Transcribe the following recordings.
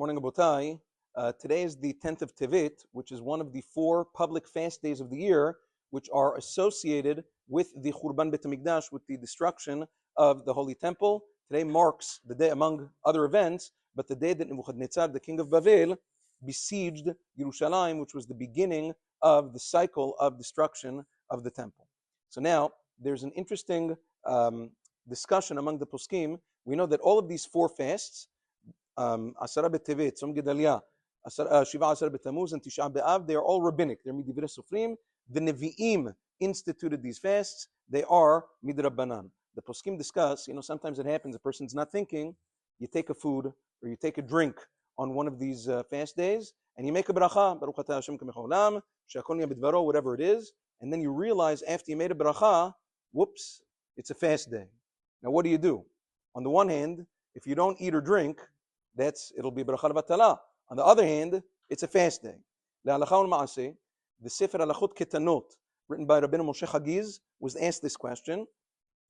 Morning, Abotai. Today is the 10th of Tevet, which is one of the 4 public fast days of the year, which are associated with the Churban Bet HaMikdash, with the destruction of the Holy Temple. Today marks the day, among other events, but the day that Nebuchadnezzar, the king of Babel, besieged Yerushalayim, which was the beginning of the cycle of destruction of the temple. So now, there's an interesting discussion among the poskim. We know that all of these 4 fasts, Asara B'Tevet, Tzom Gedalia, Shiva Asara B'Tamuz, and Tisha B'Av, they are all rabbinic. They're Midivre Sofrim. The Nevi'im instituted these fasts. They are Midrabbanan. The poskim discuss, sometimes it happens, a person's not thinking, you take a food or you take a drink on one of these fast days, and you make a bracha, Baruch Atah Hashem Kamech Haolam, She'akol Nהיה B'Dvaro, whatever it is, and then you realize after you made a bracha, whoops, it's a fast day. Now what do? On the one hand, if you don't eat or drink, it'll be bracha levatala. On the other hand, it's a fast day. Le'alacha u'ma'aseh, the Sefer Halachot Ketanot, written by Rabbeinu Moshe Chagiz, was asked this question,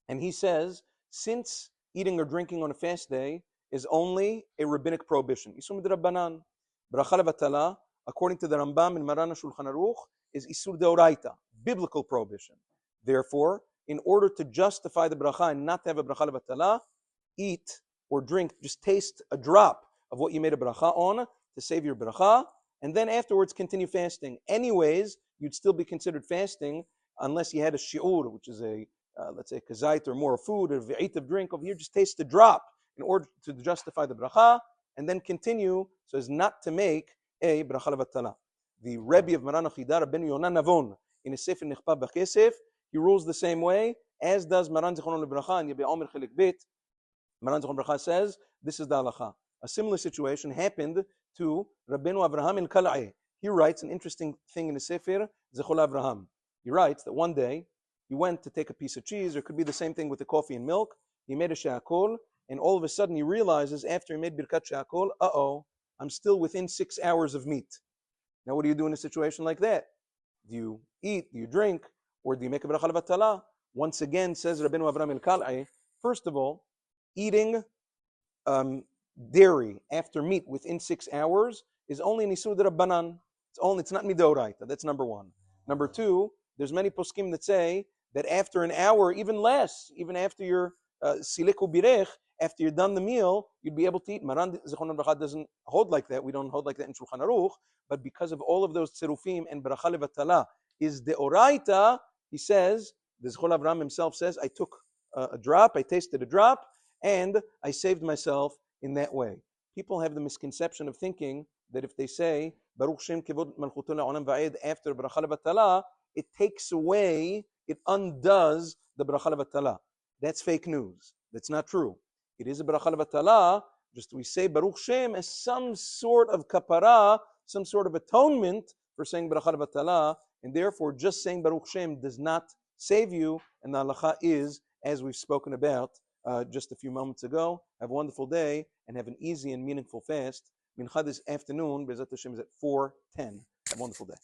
and he says, since eating or drinking on a fast day is only a rabbinic prohibition, Isur Midrabbanan, bracha levatala, according to the Rambam in Maran HaShulchan Aruch, is Isur Deoraita, biblical prohibition. Therefore, in order to justify the bracha and not to have a bracha levatala, eat or drink, just taste a drop of what you made a bracha on to save your bracha, and then afterwards continue fasting. Anyways, you'd still be considered fasting unless you had a shi'ur, which is let's say kazait or more food, or ve'it of drink. Over here, just taste a drop in order to justify the bracha, and then continue so as not to make a bracha levatala. The Rebbe of Maran HaChida, Rabbeinu Yonah Navon, in his Sefer Nechpa B'Kesef, he rules the same way, as does Maran Zichrono Lebracha in Yebei Omer Chelik Bet. Maran Zichron Bracha says, this is the halacha. A similar situation happened to Rabbeinu Avraham in Kal'eh. He writes an interesting thing in the Sefer, Zechol Avraham. He writes that one day, he went to take a piece of cheese, or it could be the same thing with the coffee and milk. He made a she'akol, and all of a sudden he realizes, after he made birkat she'akol, I'm still within 6 hours of meat. Now what do you do in a situation like that? Do you eat, do you drink, or do you make a bracha levatala? Once again, says Rabbeinu Avraham el-Kal'eh, first of all, eating dairy after meat within 6 hours is only an isur d'Rabbanan. It's not midoraita. That's number one. Number two, there's many poskim that say that after an hour, even less, even after your silik ubirech, after you're done the meal, you'd be able to eat. Maran Zichron Bracha doesn't hold like that. We don't hold like that in Shulchan Aruch. But because of all of those tzirufim and bracha levatala is deoraita, he says, the Zechol Avraham himself says, I took a drop, I tasted a drop, and I saved myself in that way. People have the misconception of thinking that if they say Baruch Shem Kevod Malchuto Le'olam Va'ed after bracha levatala, it takes away, it undoes the bracha levatala. That's fake news. That's not true. It is a bracha levatala. Just we say Baruch Shem as some sort of kapara, some sort of atonement for saying bracha levatala, and therefore just saying Baruch Shem does not save you, and the halacha is, as we've spoken about just a few moments ago. Have a wonderful day and have an easy and meaningful fast. Mincha this afternoon, Be'ezrat Hashem, is at 4:10. Have a wonderful day.